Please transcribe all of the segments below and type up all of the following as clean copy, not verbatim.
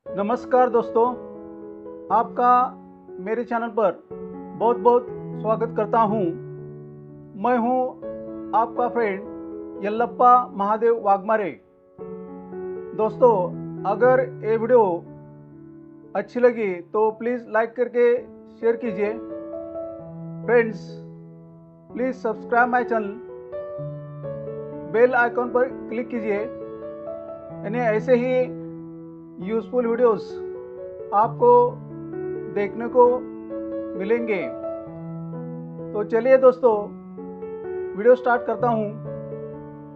नमस्कार दोस्तों, आपका मेरे चैनल पर बहुत बहुत स्वागत करता हूं। मैं हूं आपका फ्रेंड यल्लप्पा महादेव वाघमारे। दोस्तों, अगर ये वीडियो अच्छी लगी तो प्लीज़ लाइक करके शेयर कीजिए। Friends, please subscribe my channel, bell icon पर क्लिक कीजिए। यानी ऐसे ही यूज़फुल वीडियोस आपको देखने को मिलेंगे। तो चलिए दोस्तों, वीडियो स्टार्ट करता हूँ।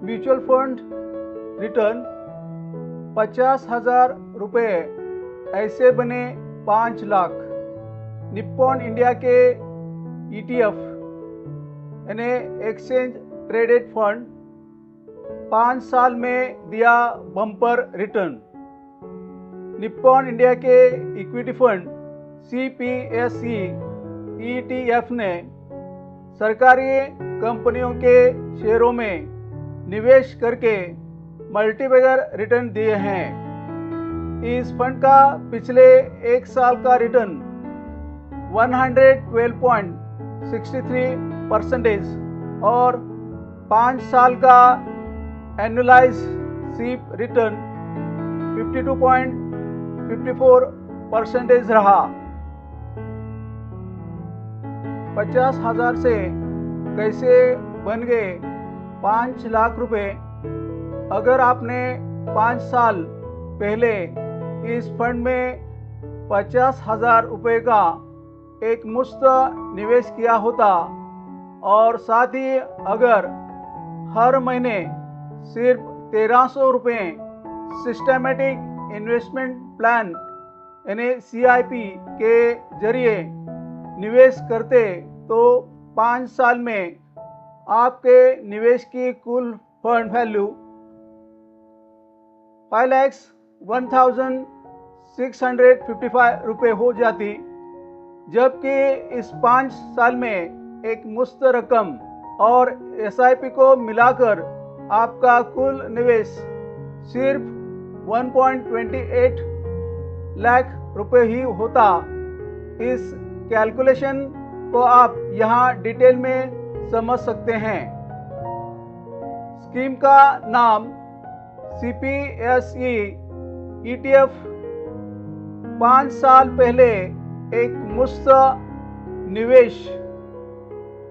म्यूचुअल फंड रिटर्न 50,000 रुपये ऐसे बने 5 लाख। निप्पॉन इंडिया के ETF यानी एक्सचेंज ट्रेडेड फंड 5 साल में दिया बम्पर रिटर्न। निप्पॉन इंडिया के इक्विटी फंड CPSE ETF ने सरकारी कंपनियों के शेयरों में निवेश करके मल्टीबैगर रिटर्न दिए हैं। इस फंड का पिछले एक साल का रिटर्न 112.63% और 5 साल का एनुअलाइज SIP रिटर्न 52.54% रहा। 50,000 से कैसे बन गए 5 लाख रुपए? अगर आपने 5 साल पहले इस फंड में 50,000 रुपये का एक मुश्त निवेश किया होता और साथ ही अगर हर महीने सिर्फ 1,300 रुपये सिस्टमेटिक इन्वेस्टमेंट प्लान यानी CIP के जरिए निवेश करते तो 5 साल में आपके निवेश की कुल फंड वैल्यू 5,01,655 रुपये हो जाती, जबकि इस 5 साल में एक मुश्त रकम और SIP को मिलाकर आपका कुल निवेश सिर्फ 1.28 लाख रुपए ही होता। इस कैलकुलेशन को आप यहाँ डिटेल में समझ सकते हैं। स्कीम का नाम CPSE ETF 5 साल पहले एक मुश्त निवेश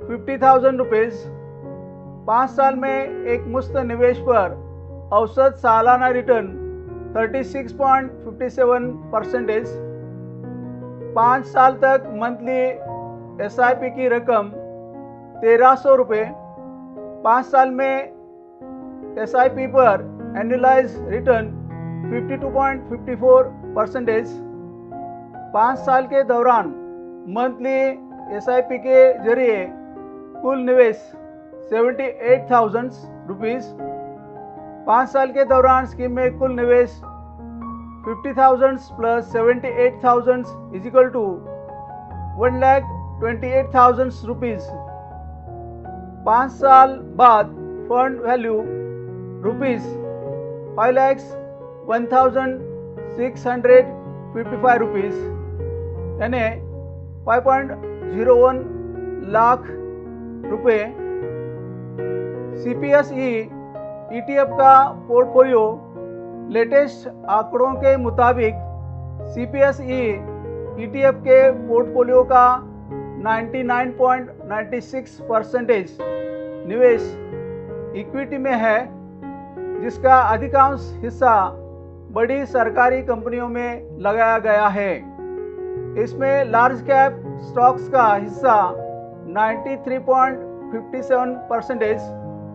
50,000 रुपीज़, 5 साल में एक मुश्त निवेश पर औसत सालाना रिटर्न 36.57%। 5 साल तक मंथली SIP की रकम 1,300 रुपये। 5 साल में SIP पर एनुअलाइज रिटर्न 52.54%। 5 साल के दौरान मंथली SIP के जरिए कुल निवेश 78,000 रुपीज़। 5 साल के दौरान स्कीम में कुल निवेश 50,000 plus 78,000 is equal to 1,28,000 rupees. 5 साल बाद फंड वैल्यू रुपीज़ 5,01,655 रुपीज़ यानी 5.01 लाख रुपये। CPSE ETF का पोर्टफोलियो लेटेस्ट आंकड़ों के मुताबिक CPSE ETF के पोर्टफोलियो का 99.96% निवेश इक्विटी में है, जिसका अधिकांश हिस्सा बड़ी सरकारी कंपनियों में लगाया गया है। इसमें लार्ज कैप स्टॉक्स का हिस्सा 93.57%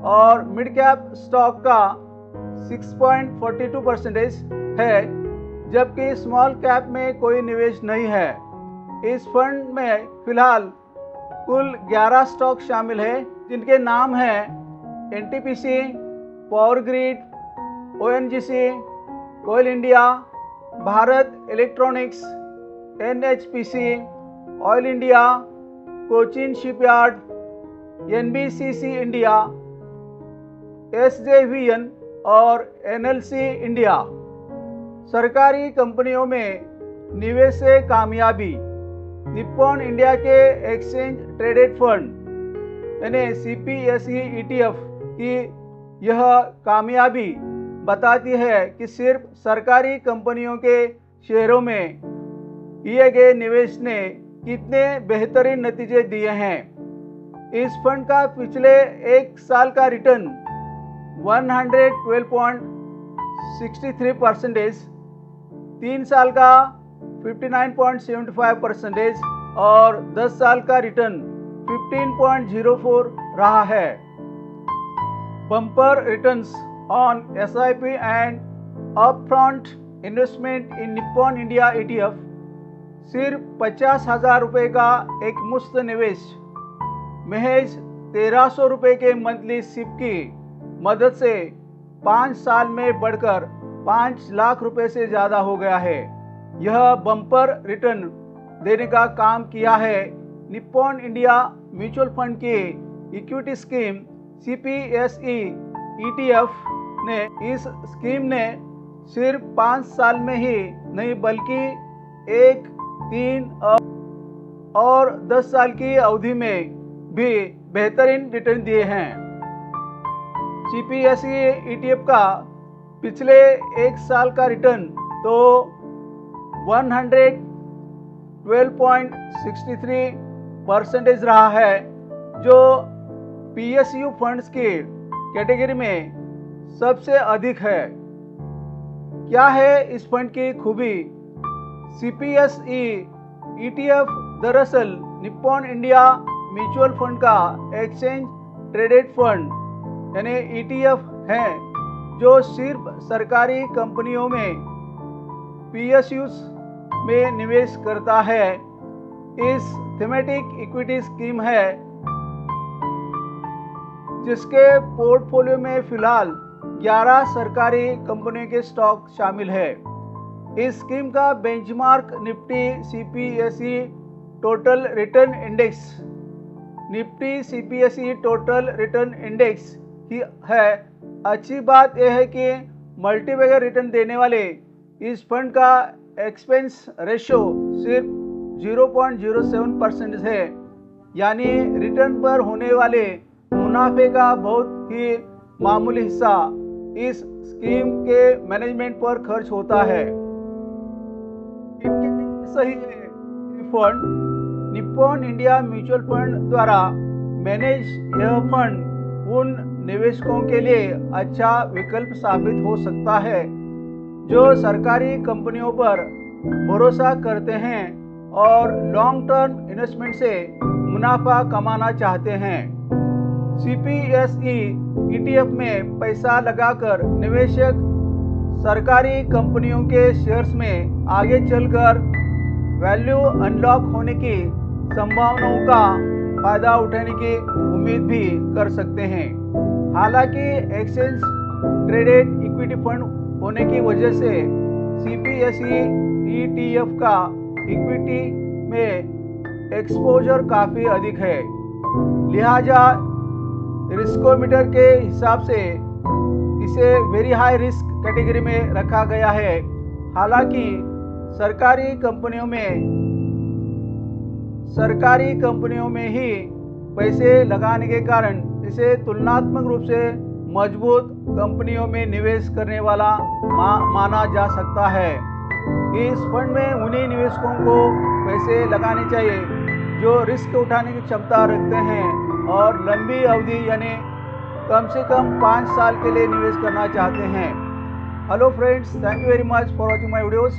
और मिड कैप स्टॉक का 6.42% है, जबकि स्मॉल कैप में कोई निवेश नहीं है। इस फंड में फिलहाल कुल 11 स्टॉक शामिल है, जिनके नाम हैं NTPC, power grid, ONGC, coal India, Bharat electronics, NHPC, oil India, Cochin shipyard, NBCC India, SJVN और NLC इंडिया। सरकारी कंपनियों में निवेश से कामयाबी। निप्पॉन इंडिया के एक्सचेंज ट्रेडेड फंड यानी CPSE ETF की यह कामयाबी बताती है कि सिर्फ सरकारी कंपनियों के शेयरों में किए गए निवेश ने कितने बेहतरीन नतीजे दिए हैं। इस फंड का पिछले एक साल का रिटर्न 112.63%, 3 साल का 59.75% और 10 साल का रिटर्न 15.04 रहा है। Bumper returns on SIP and upfront investment in Nippon India ETF। सिर्फ 50,000 रुपये का एक मुफ्त निवेश महज 1,300 रुपये के मंथली सिप की मदद से 5 साल में बढ़कर 5 लाख रुपए से ज़्यादा हो गया है। यह बम्पर रिटर्न देने का काम किया है निप्पॉन इंडिया म्यूचुअल फंड की इक्विटी स्कीम CPSE ETF ने। इस स्कीम ने सिर्फ 5 साल में ही नहीं बल्कि 1, 3 और 10 साल की अवधि में भी बेहतरीन रिटर्न दिए हैं। CPSE ETF का पिछले एक साल का रिटर्न तो 112.63% रहा है, जो PSU फंड्स की कैटेगरी में सबसे अधिक है। क्या है इस फंड की खूबी? CPSE ETF दरअसल निप्पॉन इंडिया म्यूचुअल फंड का एक्सचेंज ट्रेडेड फंड यानी ETF है, जो सिर्फ सरकारी कंपनियों में PSUs में निवेश करता है। इस थीमेटिक इक्विटी स्कीम है जिसके पोर्टफोलियो में फिलहाल 11 सरकारी कंपनियों के स्टॉक शामिल है। इस स्कीम का benchmark Nifty CPSE total return index ही है। अच्छी बात यह है कि मल्टीबैगर रिटर्न देने वाले इस फंड का एक्सपेंस रेशो सिर्फ 0.07% है, यानी रिटर्न पर होने वाले मुनाफे का बहुत ही मामूली हिस्सा इस स्कीम के मैनेजमेंट पर खर्च होता है। सही fund Nippon India mutual fund द्वारा मैनेज यह फंड उन निवेशकों के लिए अच्छा विकल्प साबित हो सकता है जो सरकारी कंपनियों पर भरोसा करते हैं और लॉन्ग टर्म इन्वेस्टमेंट से मुनाफा कमाना चाहते हैं। CPSE ETF में पैसा लगाकर निवेशक सरकारी कंपनियों के शेयर्स में आगे चलकर वैल्यू अनलॉक होने की संभावनाओं का फायदा उठाने की उम्मीद भी कर सकते हैं। हालांकि एक्सचेंज ट्रेडेड इक्विटी फंड होने की वजह से CPSE ETF का इक्विटी में एक्सपोजर काफ़ी अधिक है, लिहाजा रिस्कोमीटर के हिसाब से इसे वेरी हाई रिस्क कैटेगरी में रखा गया है। हालांकि सरकारी कंपनियों में ही पैसे लगाने के कारण इसे तुलनात्मक रूप से मजबूत कंपनियों में निवेश करने वाला माना जा सकता है। इस फंड में उन्हीं निवेशकों को पैसे लगाने चाहिए जो रिस्क उठाने की क्षमता रखते हैं और लंबी अवधि यानी कम से कम 5 साल के लिए निवेश करना चाहते हैं। Hello friends, thank you very much for watching my videos.